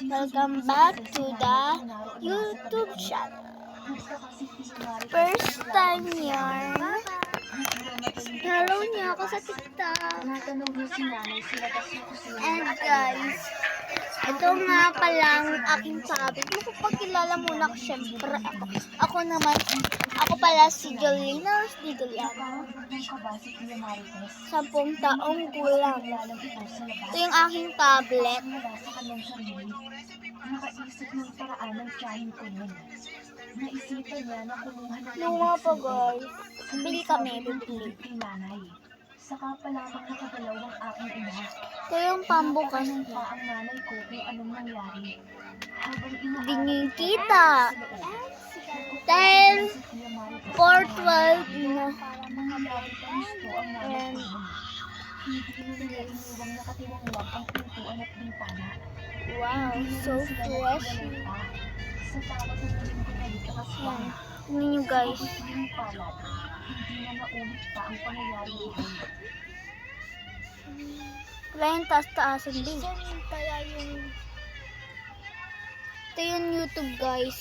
Welcome back to the YouTube channel. First time yan. Follow niyo ako sa TikTok. And guys, ito nga palang aking sabi. Magpapakilala muna ako syempre. Ako naman, ako pala si Jolina Juliana. 10 taong gulang. Ito yung aking tablet. Nakaisip ng paraan ng tiyahin ko nun. Naisipan niya na kumuha ng Luma pa guys. Bili kami, bibili. kay nanay. Saka pa lamang nakagalaw ang aking ina. Ito yung pambukas Napatanong niya. pa ang nanay ko kung anong nangyari. Habang Hindi niyo kita. Dahil 4:12 na. para mangyayari pa gusto ang nanay And ko. Hindi nila iniwang nakatiwangwang ang pintuan at bintana. wow, so fresh. Sa tawag ng muling bumalik ang aswang. Yan. Tingnan nyo guys. Hindi na naulit pa ang pangyayari ito. Wala yung taas-taasan din. Kaya yung... Ito yung YouTube guys.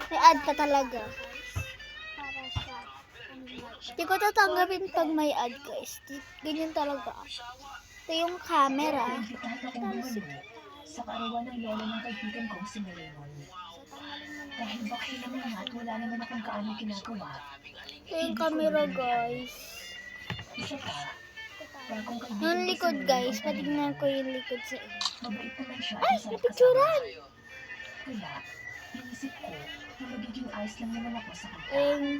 May ad pa talaga. Hindi ko tatanggapin pag may ad guys. Ganyan talaga. Ito yung camera. Sa karawan ng lolo ng kaibigan ko si Marimon. Dahil bakit naman nga at wala naman akong kaano ginagawa. Ito yung camera guys. Isa pa, bagong kaibigan Yung ko likod si guys. Marimon. Patignan ko yung likod sa inyo. Mabait naman siya. Ay! Napicturan! Kaya, inisip ko na magiging ayos lang naman ako sa kanya.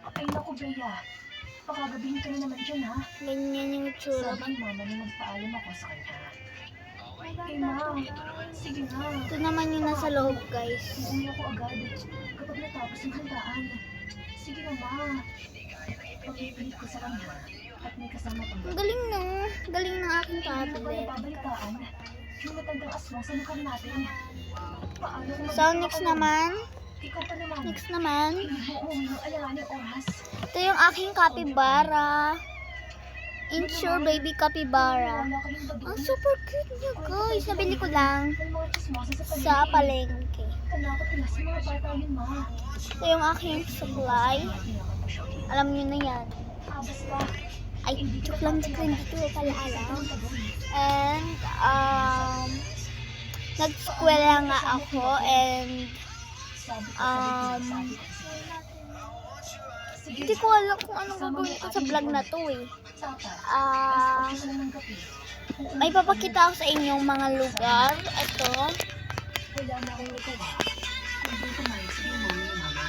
Ay naku, Bea. Pakagabihin ka na naman dyan, ha? Ganyan yung tsura. Sabi ni mama na magpaalam ako sa kanya. Eh, ma, sige na. Ito naman yung nasa loob guys. Uuwi ako agad kapag natapos ang handaan. Sige na, ma. Pagpipilit ko sa kanya at may kasama pang Ang galing no. Galing ng aking Hindi ko pa tablet. nababalitaan yung matandang aswang sa lugar natin. Paano kung So next naman. ikaw pa naman. Next naman. Oo, alanganin oras. Ito yung aking capybara. Insure baby capybara. Wala kayong ba Ang doon? super cute niya guys. Nabili ko lang May mga chismosa sa sa paligid. palengke. Tanakot nila sa mga bata yun, ma. Ito yung aking supply. Alam niyo na yan. Basta, Ay, joke lang dito. Hindi ko pala alam. And, nag-skwela nga ako and, hindi ko alam kung anong gagawin ko sa vlog na to eh. May papakita ako sa inyong mga lugar. Ito. wala na akong nagawa. Hindi pumayag sa mama ni mama.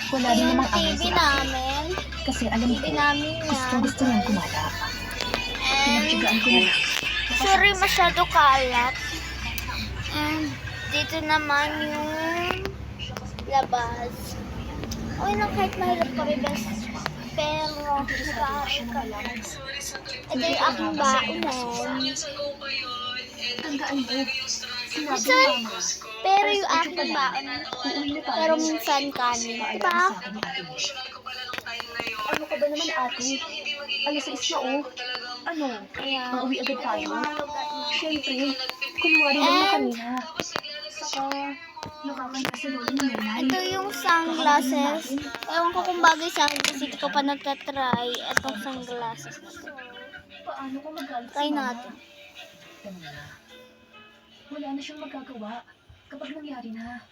Wala Ito din yung namang away TV sila. namin. Kasi alam TV ko, namin yan. gusto niyang kumala. And, Pinagtyagaan ko na. sorry masyado kalat. And, dito naman yung labas. Okay na kahit mahirap kami best. Pero, nag-aaral kami. Ito yung aking baunan. Tandaan mo. Sinabi Minsan, ni mama. pero yung aking baunan. Uuwi na tayo. Pero minsan kanin. Diba? Sa akin ni ate. Ano ka ba naman ate? Alas 6 na oh. Ano? Kaya, Uuwi agad tayo? yung mga lugar na- Siyempre, kunwari naman And, kanina. Saka, nakakaya sa lolo ni nanay. ito yung sunglasses. Ewan ko kung bagay sa akin kasi hindi ko pa nagtatry itong sunglasses. Paano kung magalit Try si mama? natin. Ganun na. Wala na siyang magagawa kapag nangyari na.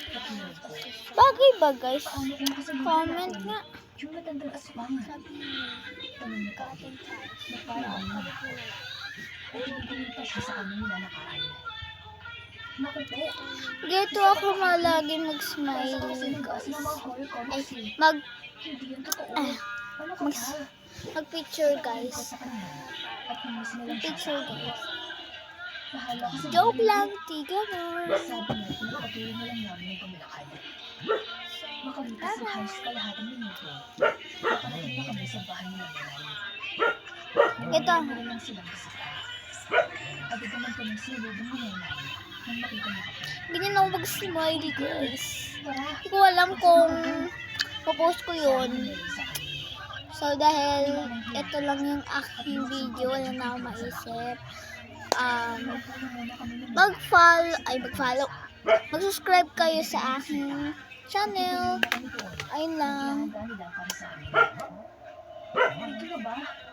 Katulad ko. Bagay ba guys? Paano kung kasaluhan Comment natin nga. yung matandang aswang? Tanong ka atin. Nagparaan mo na. At hindi pa siya sa aming nilalakaran. Naku po. Dito ako malagi mag-smile Kasi guys. nagkaas ng mga horror comics eh. Hindi yan totoo. Ano ka mag- ba? Mag-picture guys. Sa kanya. At namiss na lang siya. Picture guys. Bahala ka sa Joke buhay. lang, tiga mo. Sabi niya, pinapatuloy na lang namin ang pamilakad. Makalipas ng halos kalahating minuto, nakarating na kami sa bahay ni nanay. Ito. Meron lang silang kasama. Agad naman kami sinulubong ni nanay nang makita niya kami. Ganyan ako mag-smiley guys. Tara, Hindi ko alam kung popost ko yun sabi sa kanya. sa So, dahil ito lang yung aking video, wala na ako maisip. Mag-follow, mag-subscribe kayo sa aking channel. Ayun lang. Ito na ba?